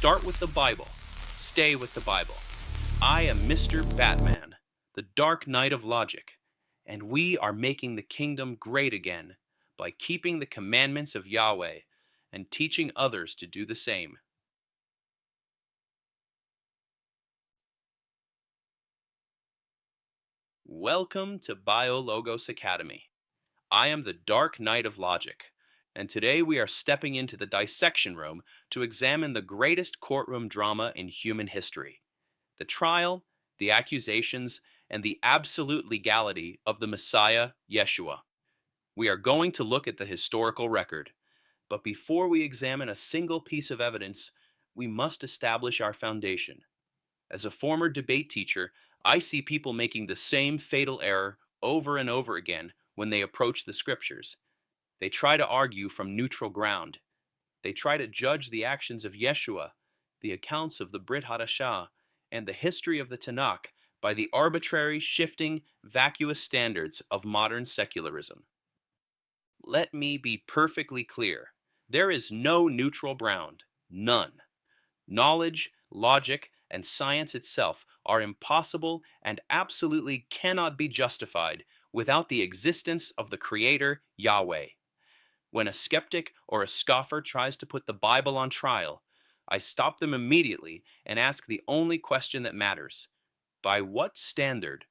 Start with the Bible. Stay with the Bible. I am Mr. Batman, the Dark Knight of Logic, and we are making the kingdom great again by keeping the commandments of Yahweh and teaching others to do the same. Welcome to BioLogos Academy. I am the Dark Knight of Logic, and today we are stepping into the dissection room to examine the greatest courtroom drama in human history: the trial, the accusations, and the absolute legality of the Messiah, Yeshua. We are going to look at the historical record, but before we examine a single piece of evidence, we must establish our foundation. As a former debate teacher, I see people making the same fatal error over and over again when they approach the scriptures. They try to argue from neutral ground. They try to judge the actions of Yeshua, the accounts of the Brit Hadashah, and the history of the Tanakh by the arbitrary, shifting, vacuous standards of modern secularism. Let me be perfectly clear. There is no neutral ground. None. Knowledge, logic, and science itself are impossible and absolutely cannot be justified without the existence of the Creator, Yahweh. When a skeptic or a scoffer tries to put the Bible on trial, I stop them immediately and ask the only question that matters. By what standard?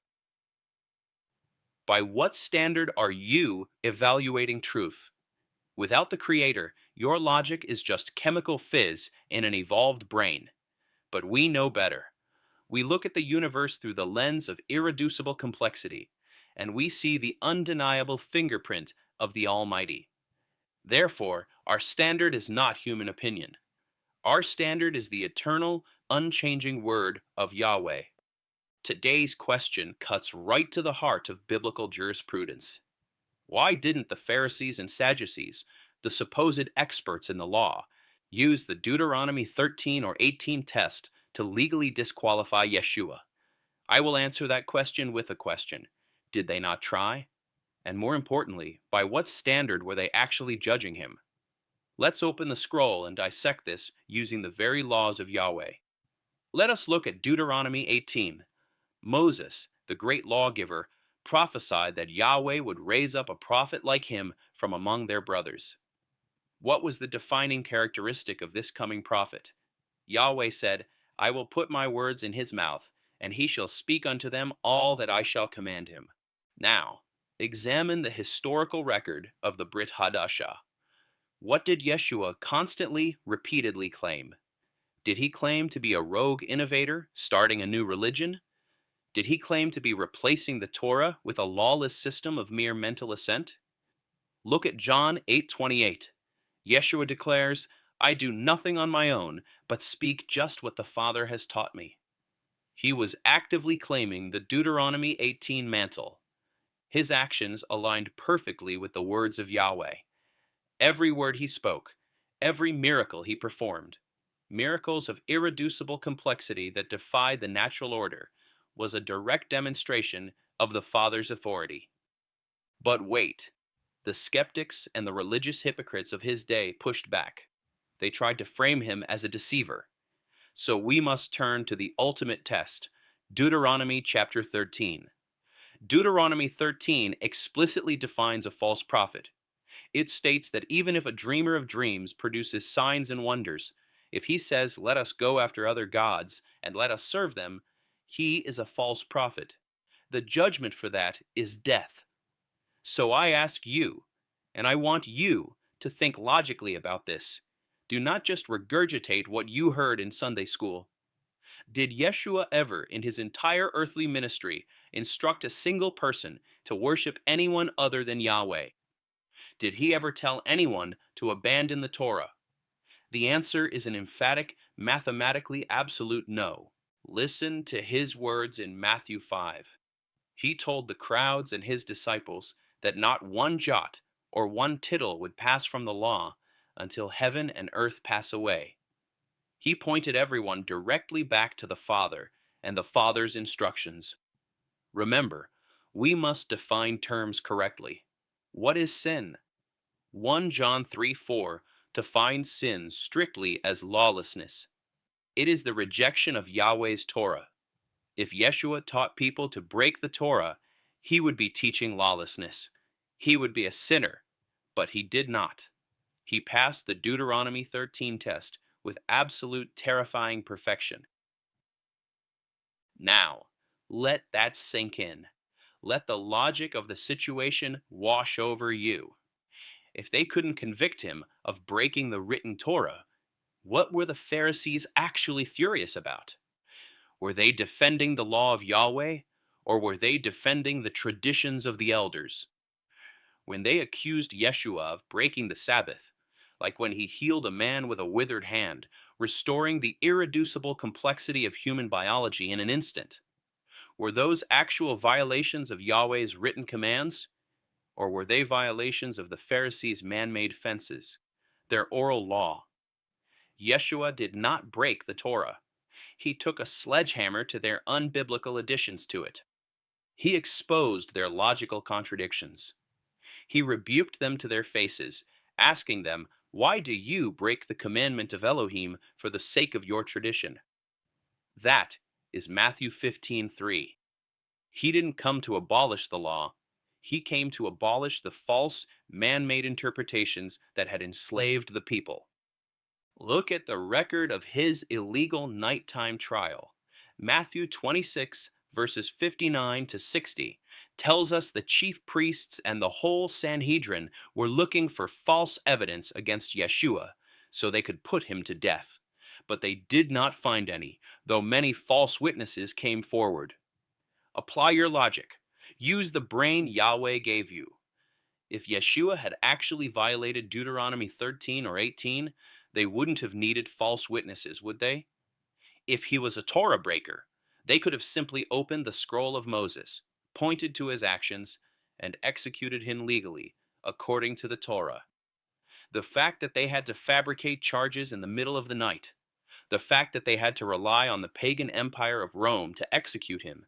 By what standard are you evaluating truth? Without the Creator, your logic is just chemical fizz in an evolved brain. But we know better. We look at the universe through the lens of irreducible complexity, and we see the undeniable fingerprint of the Almighty. Therefore, our standard is not human opinion. Our standard is the eternal, unchanging word of Yahweh. Today's question cuts right to the heart of biblical jurisprudence. Why didn't the Pharisees and Sadducees, the supposed experts in the law, use the Deuteronomy 13 or 18 test to legally disqualify Yeshua? I will answer that question with a question. Did they not try? And more importantly, by what standard were they actually judging him? Let's open the scroll and dissect this using the very laws of Yahweh. Let us look at Deuteronomy 18. Moses, the great lawgiver, prophesied that Yahweh would raise up a prophet like him from among their brothers. What was the defining characteristic of this coming prophet? Yahweh said, "I will put my words in his mouth, and he shall speak unto them all that I shall command him." Now, examine the historical record of the Brit Hadashah. What did Yeshua constantly, repeatedly claim? Did he claim to be a rogue innovator, starting a new religion? Did he claim to be replacing the Torah with a lawless system of mere mental assent? Look at John 8:28. Yeshua declares, "I do nothing on my own, but speak just what the Father has taught me." He was actively claiming the Deuteronomy 18 mantle. His actions aligned perfectly with the words of Yahweh. Every word he spoke, every miracle he performed, miracles of irreducible complexity that defied the natural order, was a direct demonstration of the Father's authority. But wait, the skeptics and the religious hypocrites of his day pushed back. They tried to frame him as a deceiver. So we must turn to the ultimate test, Deuteronomy chapter 13. Deuteronomy 13 explicitly defines a false prophet. It states that even if a dreamer of dreams produces signs and wonders, if he says, "Let us go after other gods and let us serve them," he is a false prophet. The judgment for that is death. So I ask you, and I want you to think logically about this. Do not just regurgitate what you heard in Sunday school. Did Yeshua ever, in his entire earthly ministry, instruct a single person to worship anyone other than Yahweh? Did he ever tell anyone to abandon the Torah? The answer is an emphatic, mathematically absolute no. Listen to his words in Matthew 5. He told the crowds and his disciples that not one jot or one tittle would pass from the law until heaven and earth pass away. He pointed everyone directly back to the Father and the Father's instructions. Remember, we must define terms correctly. What is sin? 1 John 3:4 defines sin strictly as lawlessness. It is the rejection of Yahweh's Torah. If Yeshua taught people to break the Torah, he would be teaching lawlessness. He would be a sinner, but he did not. He passed the Deuteronomy 13 test with absolute terrifying perfection. Now, let that sink in. Let the logic of the situation wash over you. If they couldn't convict him of breaking the written Torah, what were the Pharisees actually furious about? Were they defending the law of Yahweh, or were they defending the traditions of the elders? When they accused Yeshua of breaking the Sabbath, like when he healed a man with a withered hand, restoring the irreducible complexity of human biology in an instant, were those actual violations of Yahweh's written commands, or were they violations of the Pharisees' man-made fences, their oral law? Yeshua did not break the Torah. He took a sledgehammer to their unbiblical additions to it. He exposed their logical contradictions. He rebuked them to their faces, asking them, "Why do you break the commandment of Elohim for the sake of your tradition?" That is Matthew 15:3. He didn't come to abolish the law. He came to abolish the false, man-made interpretations that had enslaved the people. Look at the record of his illegal nighttime trial. Matthew 26, verses 59 to 60, tells us the chief priests and the whole Sanhedrin were looking for false evidence against Yeshua so they could put him to death. But they did not find any, though many false witnesses came forward. Apply your logic. Use the brain Yahweh gave you. If Yeshua had actually violated Deuteronomy 13 or 18, they wouldn't have needed false witnesses, would they? If he was a Torah breaker, they could have simply opened the scroll of Moses, pointed to his actions, and executed him legally, according to the Torah. The fact that they had to fabricate charges in the middle of the night, the fact that they had to rely on the pagan empire of Rome to execute him,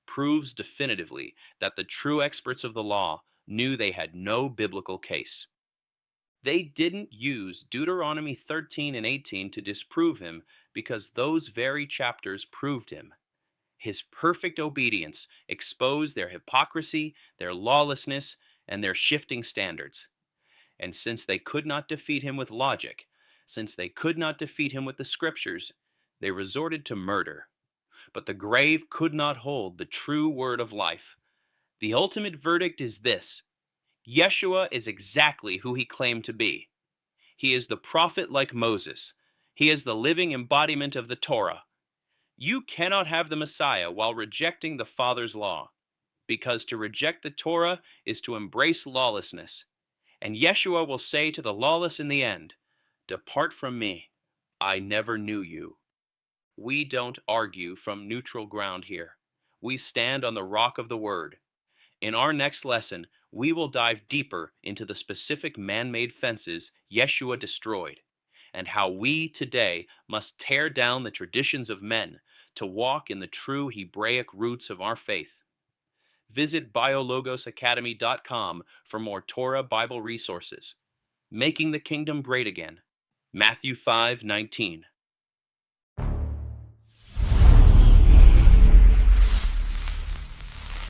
proves definitively that the true experts of the law knew they had no biblical case. They didn't use Deuteronomy 13 and 18 to disprove him because those very chapters proved him. His perfect obedience exposed their hypocrisy, their lawlessness, and their shifting standards. And since they could not defeat him with logic, since they could not defeat him with the scriptures, they resorted to murder. But the grave could not hold the true word of life. The ultimate verdict is this: Yeshua is exactly who he claimed to be. He is the prophet like Moses. He is the living embodiment of the Torah. You cannot have the Messiah while rejecting the Father's law, because to reject the Torah is to embrace lawlessness. And Yeshua will say to the lawless in the end, "Depart from me. I never knew you." We don't argue from neutral ground here. We stand on the rock of the Word. In our next lesson, we will dive deeper into the specific man-made fences Yeshua destroyed, and how we today must tear down the traditions of men to walk in the true Hebraic roots of our faith. Visit biologosacademy.com for more Torah Bible resources. Making the Kingdom Great Again, Matthew 5:19.